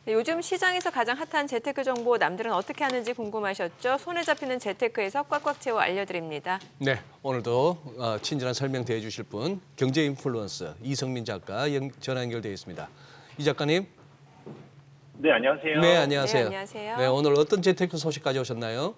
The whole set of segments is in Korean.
네, 요즘 시장에서 가장 핫한 재테크 정보 남들은 어떻게 하는지 궁금하셨죠? 손에 잡히는 재테크에서 꽉꽉 채워 알려드립니다. 네, 오늘도 친절한 설명 대해주실 분 경제 인플루언서 이성민 작가 전화 연결되어 있습니다. 이 작가님, 네, 안녕하세요. 네, 네, 안녕하세요. 안녕하세요. 네, 오늘 어떤 재테크 소식 가져오셨나요?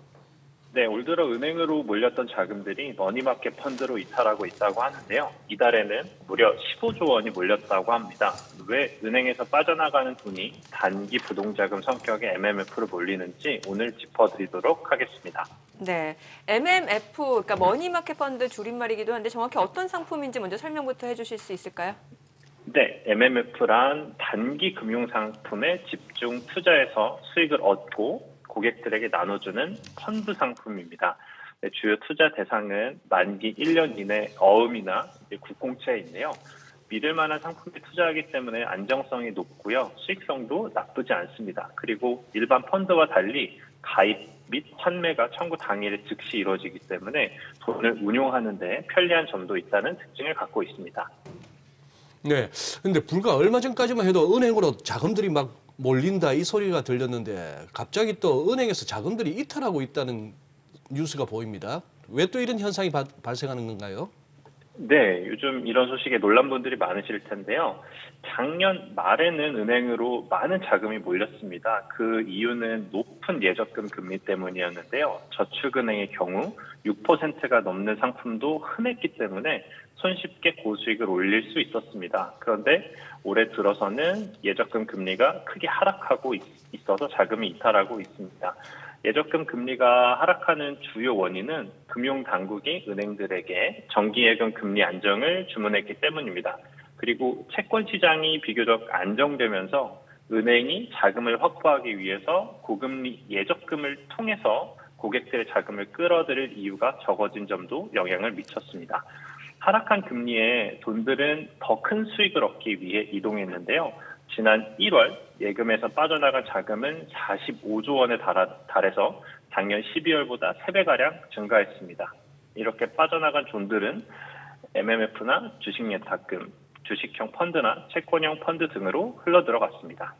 네, 올 들어 은행으로 몰렸던 자금들이 머니마켓 펀드로 이탈하고 있다고 하는데요. 이달에는 무려 15조 원이 몰렸다고 합니다. 왜 은행에서 빠져나가는 돈이 단기 부동자금 성격의 MMF로 몰리는지 오늘 짚어드리도록 하겠습니다. 네, MMF, 그러니까 머니마켓 펀드 줄임말이기도 한데 정확히 어떤 상품인지 먼저 설명부터 해주실 수 있을까요? 네, MMF란 단기 금융상품에 집중 투자해서 수익을 얻고 고객들에게 나눠주는 펀드 상품입니다. 네, 주요 투자 대상은 만기 1년 이내 어음이나 국공채인데요. 믿을 만한 상품에 투자하기 때문에 안정성이 높고요. 수익성도 나쁘지 않습니다. 그리고 일반 펀드와 달리 가입 및 판매가 청구 당일에 즉시 이루어지기 때문에 돈을 운용하는 데 편리한 점도 있다는 특징을 갖고 있습니다. 네, 근데 불과 얼마 전까지만 해도 은행으로 자금들이 막 몰린다 이 소리가 들렸는데 갑자기 또 은행에서 자금들이 이탈하고 있다는 뉴스가 보입니다. 왜 또 이런 현상이 발생하는 건가요? 네, 요즘 이런 소식에 놀란 분들이 많으실 텐데요. 작년 말에는 은행으로 많은 자금이 몰렸습니다. 그 이유는 높은 예적금 금리 때문이었는데요. 저축은행의 경우 6%가 넘는 상품도 흔했기 때문에 손쉽게 고수익을 올릴 수 있었습니다. 그런데 올해 들어서는 예적금 금리가 크게 하락하고 있어서 자금이 이탈하고 있습니다. 예적금 금리가 하락하는 주요 원인은 금융당국이 은행들에게 정기예금 금리 안정을 주문했기 때문입니다. 그리고 채권 시장이 비교적 안정되면서 은행이 자금을 확보하기 위해서 고금리 예적금을 통해서 고객들의 자금을 끌어들일 이유가 적어진 점도 영향을 미쳤습니다. 하락한 금리에 돈들은 더 큰 수익을 얻기 위해 이동했는데요. 지난 1월 예금에서 빠져나간 자금은 45조 원에 달해서 작년 12월보다 3배가량 증가했습니다. 이렇게 빠져나간 돈들은 MMF나 주식 예탁금, 주식형 펀드나 채권형 펀드 등으로 흘러들어갔습니다.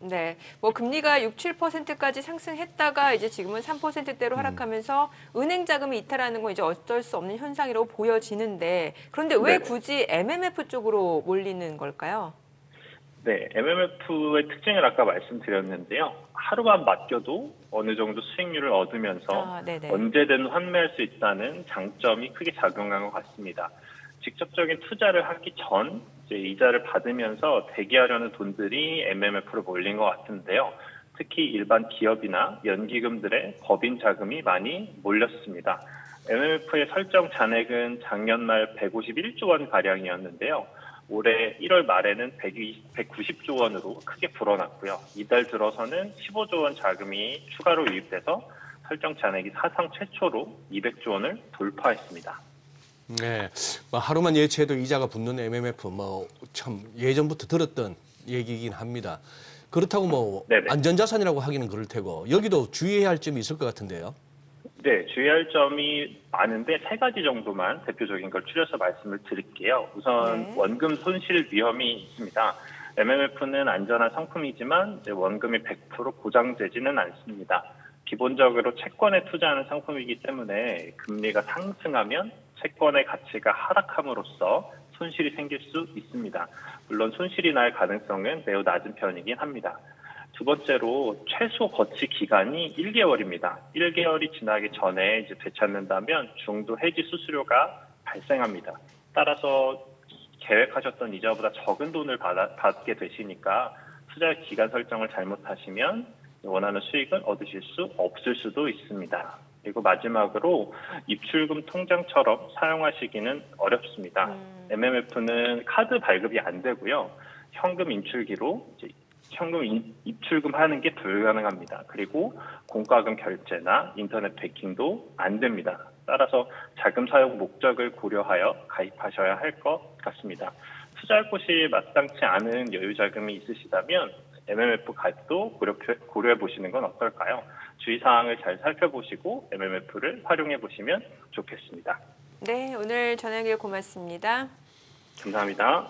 네, 뭐 금리가 6, 7%까지 상승했다가 이제 지금은 3%대로 하락하면서 은행 자금이 이탈하는 건 이제 어쩔 수 없는 현상이라고 보여지는데 그런데 왜 네네. 굳이 MMF 쪽으로 몰리는 걸까요? 네, MMF의 특징을 아까 말씀드렸는데요. 하루만 맡겨도 어느 정도 수익률을 얻으면서 네네. 언제든 환매할 수 있다는 장점이 크게 작용한 것 같습니다. 직접적인 투자를 하기 전 이제 이자를 받으면서 대기하려는 돈들이 MMF로 몰린 것 같은데요. 특히 일반 기업이나 연기금들의 법인 자금이 많이 몰렸습니다. MMF의 설정 잔액은 작년 말 151조 원 가량이었는데요. 올해 1월 말에는 190조 원으로 크게 불어났고요. 이달 들어서는 15조 원 자금이 추가로 유입돼서 설정 잔액이 사상 최초로 200조 원을 돌파했습니다. 네, 뭐 하루만 예치해도 이자가 붙는 MMF 참 예전부터 들었던 얘기이긴 합니다. 그렇다고 네네. 안전자산이라고 하기는 그럴 테고 여기도 주의해야 할 점이 있을 것 같은데요. 네, 주의할 점이 많은데 세 가지 정도만 대표적인 걸 추려서 말씀을 드릴게요. 우선 네. 원금 손실 위험이 있습니다. MMF는 안전한 상품이지만 원금이 100% 보장되지는 않습니다. 기본적으로 채권에 투자하는 상품이기 때문에 금리가 상승하면 채권의 가치가 하락함으로써 손실이 생길 수 있습니다. 물론 손실이 날 가능성은 매우 낮은 편이긴 합니다. 두 번째로 최소 거치 기간이 1개월입니다. 1개월이 지나기 전에 이제 되찾는다면 중도 해지 수수료가 발생합니다. 따라서 계획하셨던 이자보다 적은 돈을 받게 되시니까 투자 기간 설정을 잘못하시면 원하는 수익을 얻으실 수 없을 수도 있습니다. 그리고 마지막으로 입출금 통장처럼 사용하시기는 어렵습니다. MMF는 카드 발급이 안 되고요. 현금 인출기로 이제 현금 입출금하는 게 불가능합니다. 그리고 공과금 결제나 인터넷 베킹도 안 됩니다. 따라서 자금 사용 목적을 고려하여 가입하셔야 할 것 같습니다. 투자할 곳이 마땅치 않은 여유 자금이 있으시다면 MMF 가입도 고려해 보시는 건 어떨까요? 주의사항을 잘 살펴보시고 MMF를 활용해 보시면 좋겠습니다. 네, 오늘 전화 연결 고맙습니다. 감사합니다.